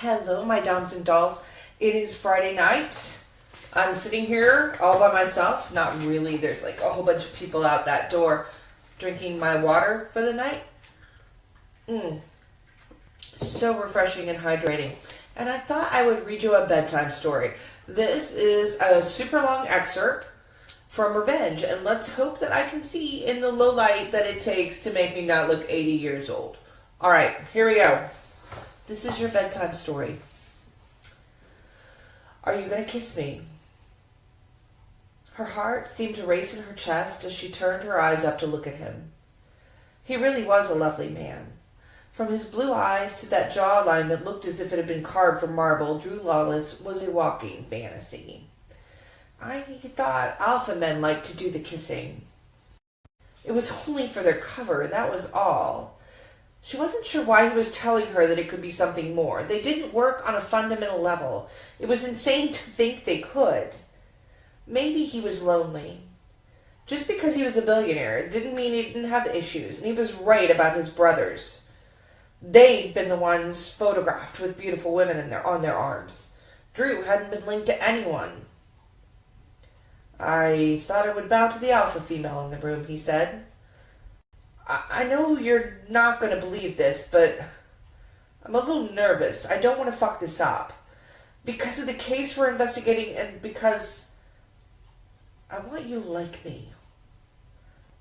Hello, my dons and dolls. It is Friday night. I'm sitting here all by myself. Not really. There's like a whole bunch of people out that door drinking my water for the night. So refreshing and hydrating. And I thought I would read you a bedtime story. This is a super long excerpt from Revenge, and let's hope that I can see in the low light that it takes to make me not look 80 years old. All right, here we go. This is your bedtime story. Are you going to kiss me? Her heart seemed to race in her chest as she turned her eyes up to look at him. He really was a lovely man. From his blue eyes to that jawline that looked as if it had been carved from marble, Drew Lawless was a walking fantasy. I thought alpha men liked to do the kissing. It was only for their cover, that was all. She wasn't sure why he was telling her that it could be something more. They didn't work on a fundamental level. It was insane to think they could. Maybe he was lonely. Just because he was a billionaire didn't mean he didn't have issues, and he was right about his brothers. They'd been the ones photographed with beautiful women on their arms. Drew hadn't been linked to anyone. I thought I would bow to the alpha female in the room, he said. I know you're not going to believe this, but I'm a little nervous. I don't want to fuck this up. Because of the case we're investigating and because I want you to like me.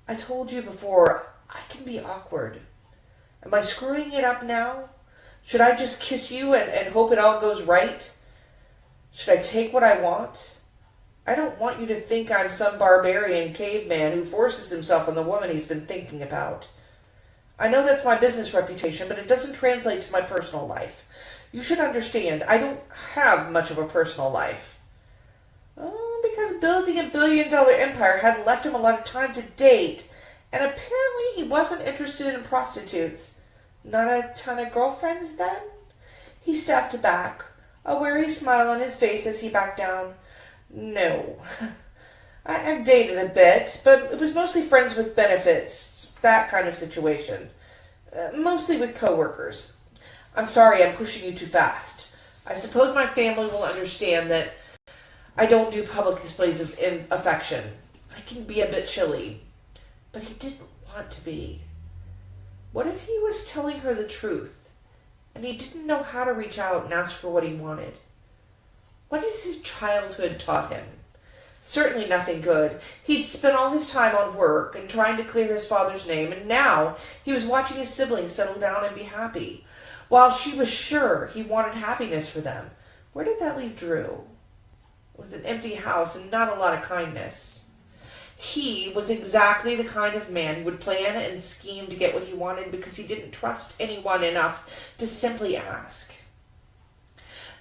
I told you before, I can be awkward. Am I screwing it up now? Should I just kiss you and hope it all goes right? Should I take what I want? I don't want you to think I'm some barbarian caveman who forces himself on the woman he's been thinking about. I know that's my business reputation, but it doesn't translate to my personal life. You should understand, I don't have much of a personal life. Oh, because building a billion-dollar empire hadn't left him a lot of time to date, and apparently he wasn't interested in prostitutes. Not a ton of girlfriends, then? He stepped back, a wary smile on his face as he backed down. No. I dated a bit, but it was mostly friends with benefits, that kind of situation. Mostly with coworkers. I'm sorry I'm pushing you too fast. I suppose my family will understand that I don't do public displays of affection. I can be a bit chilly. But he didn't want to be. What if he was telling her the truth, and he didn't know how to reach out and ask for what he wanted? What has his childhood taught him? Certainly nothing good. He'd spent all his time on work and trying to clear his father's name, and now he was watching his siblings settle down and be happy. While she was sure he wanted happiness for them, where did that leave Drew? With an empty house and not a lot of kindness. He was exactly the kind of man who would plan and scheme to get what he wanted because he didn't trust anyone enough to simply ask.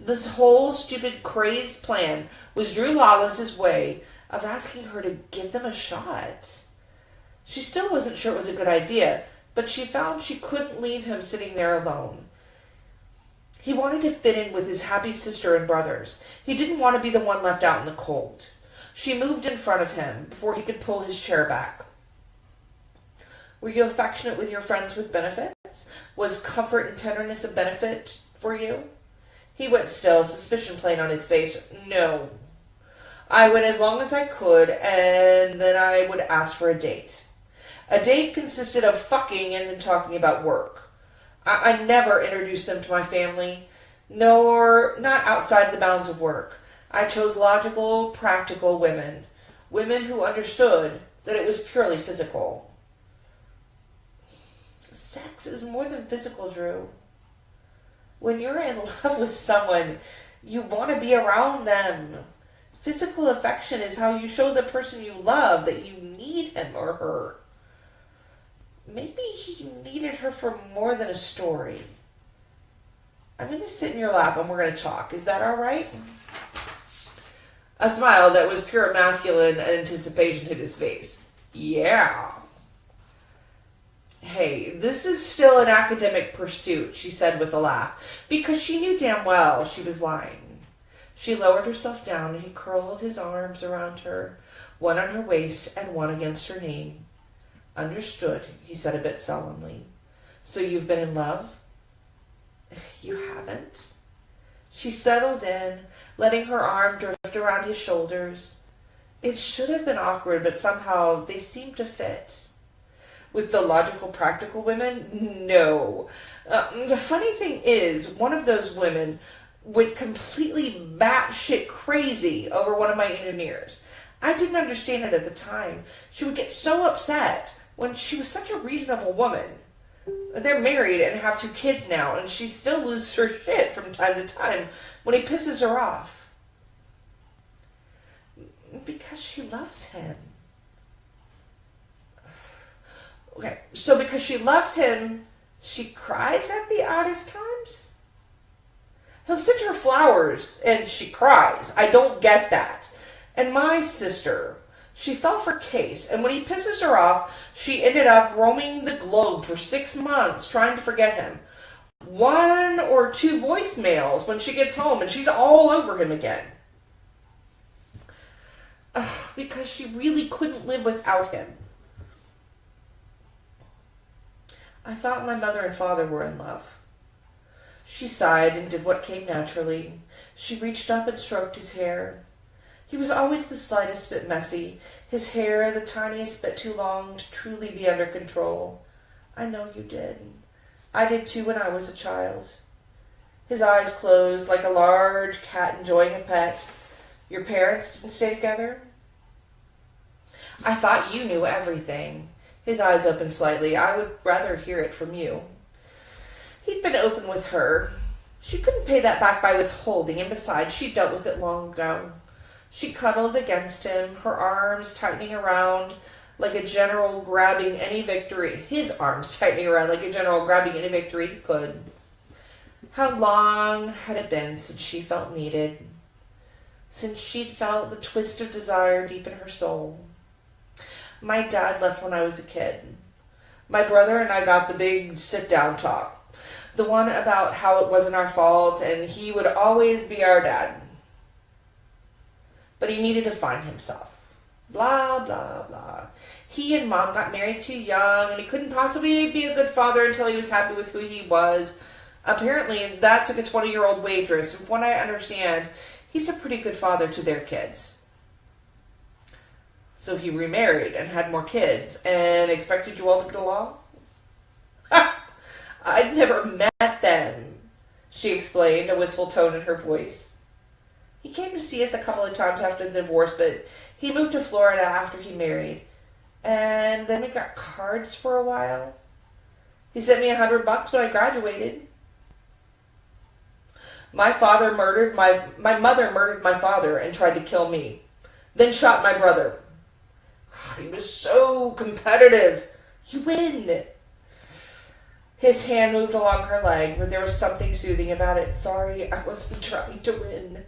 This whole stupid, crazed plan was Drew Lawless's way of asking her to give them a shot. She still wasn't sure it was a good idea, but she found she couldn't leave him sitting there alone. He wanted to fit in with his happy sister and brothers. He didn't want to be the one left out in the cold. She moved in front of him before he could pull his chair back. Were you affectionate with your friends with benefits? Was comfort and tenderness a benefit for you? He went still, suspicion playing on his face. No. I went as long as I could, and then I would ask for a date. A date consisted of fucking and then talking about work. I never introduced them to my family, nor not outside the bounds of work. I chose logical, practical women. Women who understood that it was purely physical. Sex is more than physical, Drew. When you're in love with someone, you want to be around them. Physical affection is how you show the person you love that you need him or her. Maybe he needed her for more than a story. I'm going to sit in your lap and we're going to talk. Is that all right? A smile that was pure masculine anticipation hit his face. Yeah. Hey, this is still an academic pursuit, she said with a laugh, because she knew damn well she was lying. She lowered herself down and he curled his arms around her, one on her waist and one against her knee. Understood, he said a bit solemnly. So you've been in love? You haven't? She settled in, letting her arm drift around his shoulders. It should have been awkward, but somehow they seemed to fit. With the logical, practical women, no. The funny thing is, one of those women went completely batshit crazy over one of my engineers. I didn't understand it at the time. She would get so upset when she was such a reasonable woman. They're married and have 2 kids now, and she still loses her shit from time to time when he pisses her off. Because she loves him. Okay, so because she loves him, she cries at the oddest times? He'll send her flowers, and she cries. I don't get that. And my sister, she fell for Case, and when he pisses her off, she ended up roaming the globe for 6 months trying to forget him. 1 or 2 voicemails when she gets home, and she's all over him again. Because she really couldn't live without him. I thought my mother and father were in love. She sighed and did what came naturally. She reached up and stroked his hair. He was always the slightest bit messy, his hair the tiniest bit too long to truly be under control. I know you did. I did too when I was a child. His eyes closed like a large cat enjoying a pet. Your parents didn't stay together? I thought you knew everything. His eyes opened slightly. I would rather hear it from you. He'd been open with her. She couldn't pay that back by withholding, and besides, she dealt with it long ago. She cuddled against him, her arms tightening around like a general grabbing any victory. His arms tightening around like a general grabbing any victory he could. How long had it been since she felt needed? Since she'd felt the twist of desire deep in her soul? My dad left when I was a kid. My brother and I got the big sit-down talk. The one about how it wasn't our fault and he would always be our dad. But he needed to find himself. Blah, blah, blah. He and Mom got married too young, and he couldn't possibly be a good father until he was happy with who he was. Apparently, that took a 20-year-old waitress. From what I understand, he's a pretty good father to their kids. So he remarried and had more kids, and expected you all to get along? Ha! I'd never met them, she explained, a wistful tone in her voice. He came to see us a couple of times after the divorce, but he moved to Florida after he married. And then we got cards for a while. He sent me $100 when I graduated. My mother murdered my father and tried to kill me. Then shot my brother. He was so competitive. You win. His hand moved along her leg, but there was something soothing about it. Sorry, I wasn't trying to win.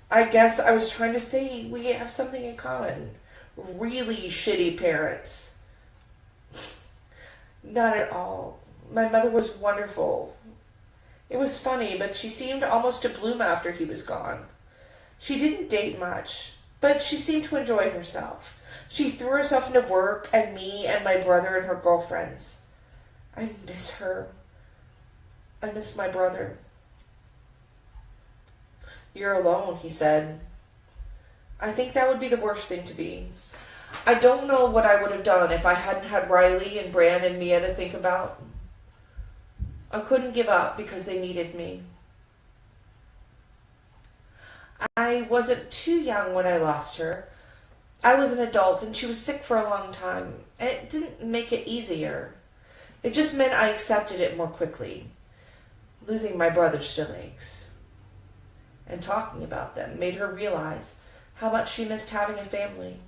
I guess I was trying to say we have something in common. Really shitty parents. Not at all. My mother was wonderful. It was funny, but she seemed almost to bloom after he was gone. She didn't date much, but she seemed to enjoy herself. She threw herself into work and me and my brother and her girlfriends. I miss her. I miss my brother. You're alone, he said. I think that would be the worst thing to be. I don't know what I would have done if I hadn't had Riley and Bran and Mia to think about. I couldn't give up because they needed me. I wasn't too young when I lost her. I was an adult and she was sick for a long time. And it didn't make it easier. It just meant I accepted it more quickly. Losing my brother still aches. And talking about them made her realize how much she missed having a family.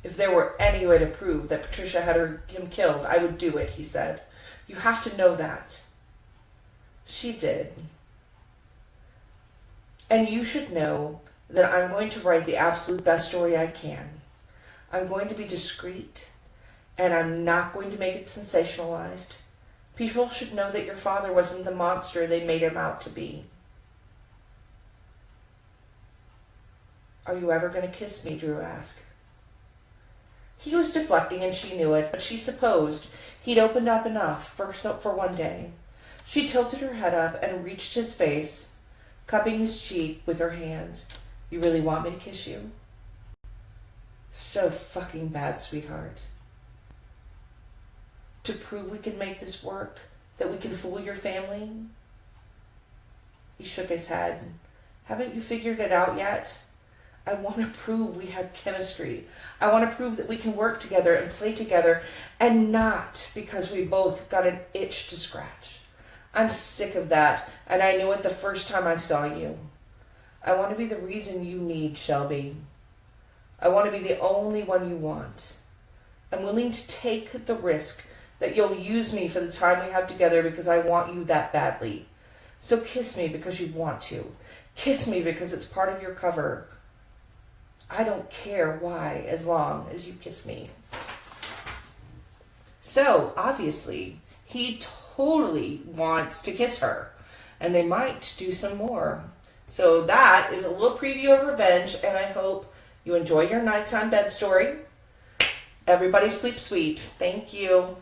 If there were any way to prove that Patricia had him killed, I would do it, he said. You have to know that. She did. And you should know that I'm going to write the absolute best story I can. I'm going to be discreet, and I'm not going to make it sensationalized. People should know that your father wasn't the monster they made him out to be. Are you ever going to kiss me? Drew asked. He was deflecting and she knew it, but she supposed he'd opened up enough for one day. She tilted her head up and reached his face, cupping his cheek with her hand. You really want me to kiss you? So fucking bad, sweetheart. To prove we can make this work, that we can fool your family? He shook his head. Haven't you figured it out yet? I want to prove we have chemistry. I want to prove that we can work together and play together, and not because we both got an itch to scratch. I'm sick of that, and I knew it the first time I saw you. I want to be the reason you need, Shelby. I want to be the only one you want. I'm willing to take the risk that you'll use me for the time we have together because I want you that badly. So kiss me because you want to. Kiss me because it's part of your cover. I don't care why, as long as you kiss me. So, obviously, he totally wants to kiss her. And they might do some more. So that is a little preview of Revenge, and I hope you enjoy your nighttime bed story. Everybody sleep sweet. Thank you.